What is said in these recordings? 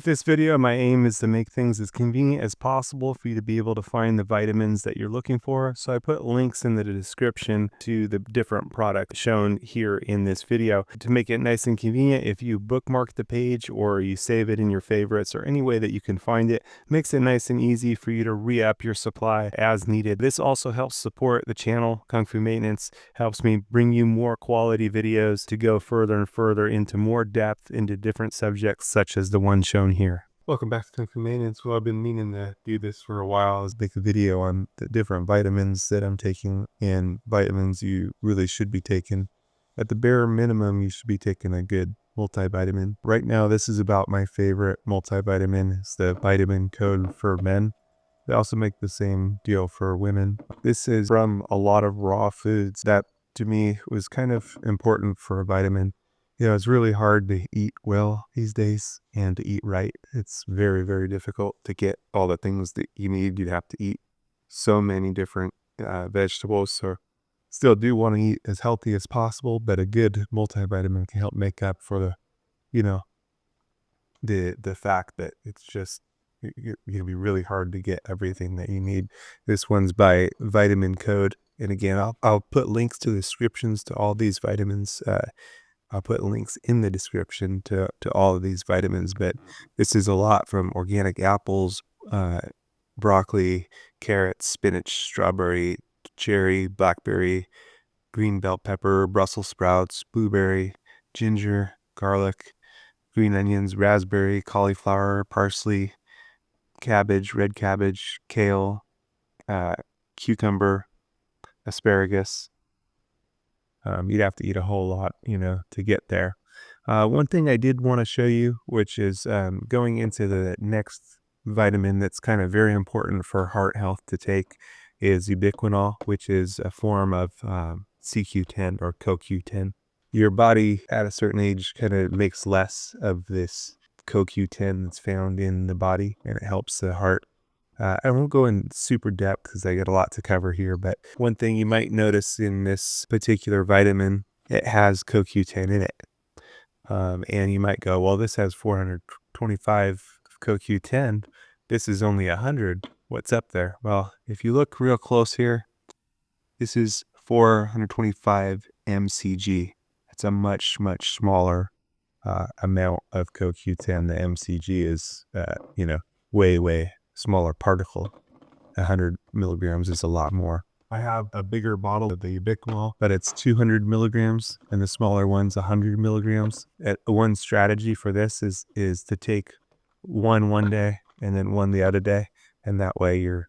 this video, my aim is to make things as convenient as possible for you to be able to find the vitamins that you're looking for. So I put links in the description to the different products shown here in this video to make it nice and convenient. If you bookmark the page or you save it in your favorites or any way that you can find it, makes it nice and easy for you to re-up your supply as needed. This also helps support the channel. Kung Fu Maintenance helps me bring you more quality videos to go further and further into more depth into different subjects such as the one shown here. Welcome back to Kung Fu Maintenance. Well, I've been meaning to do this for a while, is make a video on the different vitamins that I'm taking and vitamins you really should be taking. At the bare minimum, you should be taking a good multivitamin. Right now, this is about my favorite multivitamin. It's the Vitamin Code for men. They also make the same deal for women. This is from a lot of raw foods that to me was kind of important for a vitamin. You know, it's really hard to eat well these days and to eat right. It's very, very difficult to get all the things that you need. You'd have to eat so many different vegetables. So still do want to eat as healthy as possible, but a good multivitamin can help make up for the, you know, the fact that it's just it can be really hard to get everything that you need. This one's by Vitamin Code. And again, I'll put links to the descriptions to all these vitamins. I'll put links in the description to all of these vitamins, but this is a lot from organic apples, broccoli, carrots, spinach, strawberry, cherry, blackberry, green bell pepper, Brussels sprouts, blueberry, ginger, garlic, green onions, raspberry, cauliflower, parsley, cabbage, red cabbage, kale, cucumber, asparagus. You'd have to eat a whole lot, you know, to get there. One thing I did want to show you, which is going into the next vitamin that's kind of very important for heart health to take, is ubiquinol, which is a form of CoQ10 or CoQ10. Your body at a certain age kind of makes less of this CoQ10 that's found in the body, and it helps the heart. I won't go in super depth because I got a lot to cover here, but one thing you might notice in this particular vitamin, it has CoQ10 in it. And you might go, well, this has 425 CoQ10. This is only 100. What's up there? Well, if you look real close here, this is 425 mcg. It's a much, much smaller amount of CoQ10. The mcg is, you know, way smaller particle. 100 milligrams is a lot more. I have a bigger bottle of the ubiquinol, but it's 200 milligrams, and the smaller one's 100 milligrams. One strategy for this is to take one day and then one the other day, and that way you're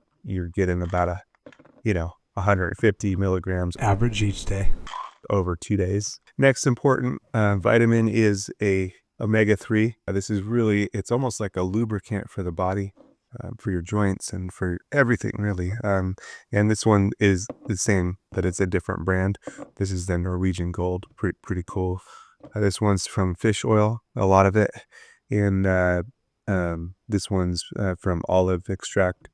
getting about 150 milligrams average each day over 2 days. Next important vitamin is a omega-3. This is really, it's almost like a lubricant for the body. For your joints and for everything really. And this one is the same, but it's a different brand. This is the Norwegian Gold, pretty cool. This one's from fish oil, a lot of it. And this one's from olive extract.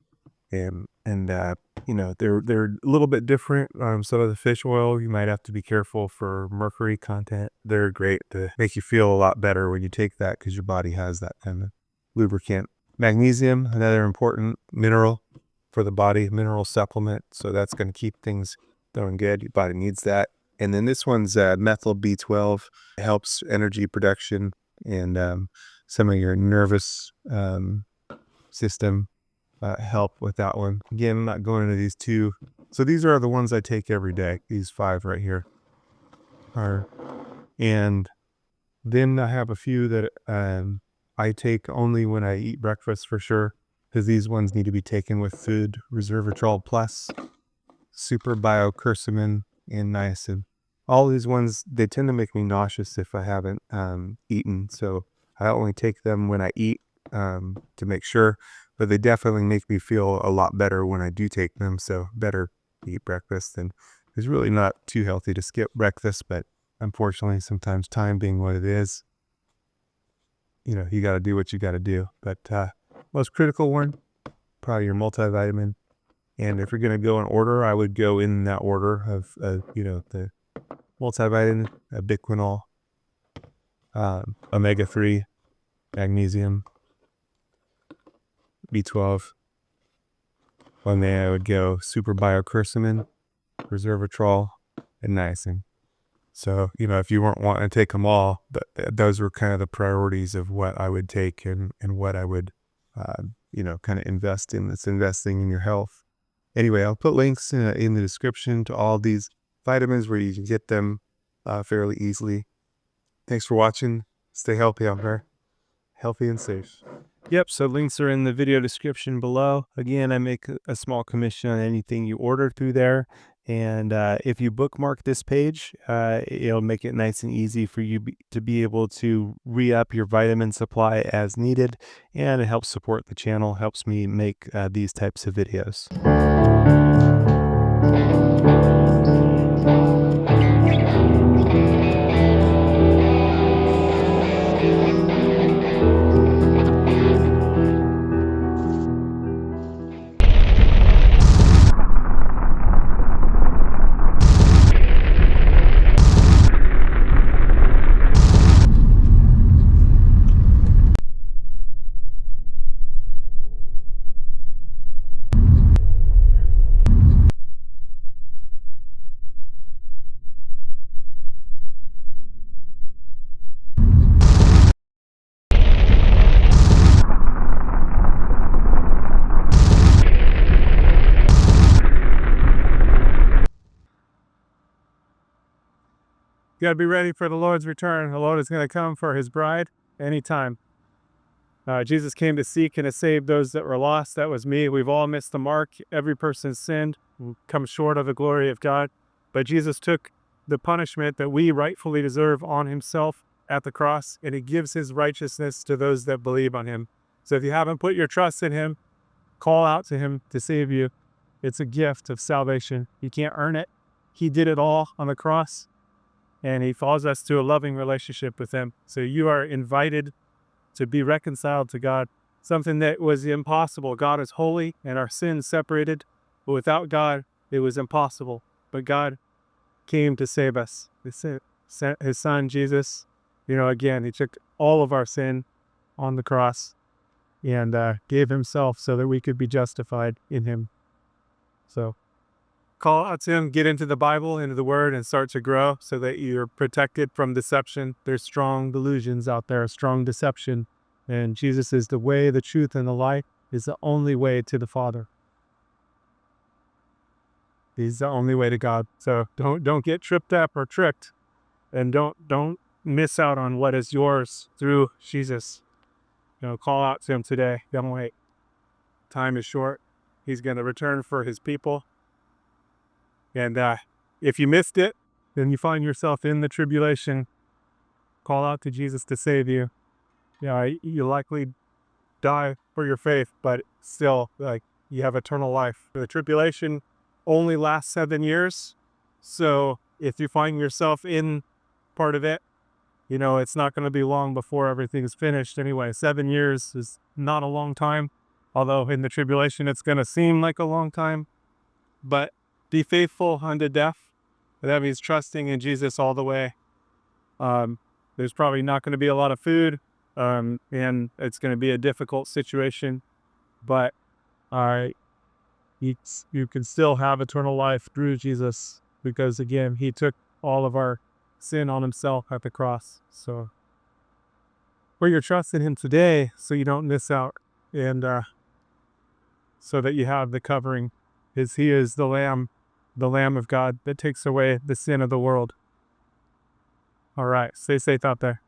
And you know, they're a little bit different. Some of the fish oil, you might have to be careful for mercury content. They're great to make you feel a lot better when you take that because your body has that kind of lubricant. Magnesium, another important mineral for the body, mineral supplement. So that's going to keep things going good. Your body needs that. And then this one's methyl B12. It helps energy production and some of your nervous system help with that one. Again, I'm not going into these two. So these are the ones I take every day. These 5 right here are. And then I have a few that I take only when I eat breakfast for sure, because these ones need to be taken with food. Resveratrol Plus, Super Bio-Curcumin, and Niacin. All these ones, they tend to make me nauseous if I haven't eaten, so I only take them when I eat to make sure, but they definitely make me feel a lot better when I do take them, so better eat breakfast. And it's really not too healthy to skip breakfast, but unfortunately sometimes time being what it is, you know, you got to do what you got to do. But most critical one, probably your multivitamin. And if you're going to go in order, I would go in that order of, you know, the multivitamin, ubiquinol, omega-3, magnesium, B12. One day I would go super biocurcumin, resveratrol, and niacin. So, if you weren't wanting to take them all, those were kind of the priorities of what I would take and what I would, kind of invest in. That's investing in your health. Anyway, I'll put links in the description to all these vitamins where you can get them fairly easily. Thanks for watching. Stay healthy out there. Healthy and safe. Yep, so links are in the video description below. Again, I make a small commission on anything you order through there. And if you bookmark this page, it'll make it nice and easy for you to be able to re-up your vitamin supply as needed. And it helps support the channel, helps me make these types of videos. You got to be ready for the Lord's return. The Lord is going to come for his bride anytime. Jesus came to seek and to save those that were lost. That was me. We've all missed the mark. Every person sinned, come short of the glory of God. But Jesus took the punishment that we rightfully deserve on himself at the cross, and he gives his righteousness to those that believe on him. So if you haven't put your trust in him, call out to him to save you. It's a gift of salvation. You can't earn it. He did it all on the cross. And he calls us to a loving relationship with him. So you are invited to be reconciled to God, something that was impossible. God is holy and our sins separated. But without God, it was impossible. But God came to save us. He sent his son, Jesus. Again, he took all of our sin on the cross and gave himself so that we could be justified in him. So call out to him, get into the Bible, into the Word, and start to grow so that you're protected from deception. There's strong delusions out there, strong deception. And Jesus is the way, the truth, and the light. Is the only way to the Father. He's the only way to God. So don't get tripped up or tricked. And don't miss out on what is yours through Jesus. Call out to him today. Don't wait. Time is short. He's going to return for his people. And if you missed it, then you find yourself in the tribulation. Call out to Jesus to save you. You likely die for your faith, but still, you have eternal life. The tribulation only lasts 7 years. So if you find yourself in part of it, it's not going to be long before everything is finished anyway. 7 years is not a long time, although in the tribulation it's going to seem like a long time. But be faithful unto death. That means trusting in Jesus all the way. There's probably not going to be a lot of food, and it's going to be a difficult situation, but you can still have eternal life through Jesus, because again, he took all of our sin on himself at the cross. So put your trust in him today so you don't miss out, and so that you have the covering. He is the Lamb of God that takes away the sin of the world. All right, stay safe out there.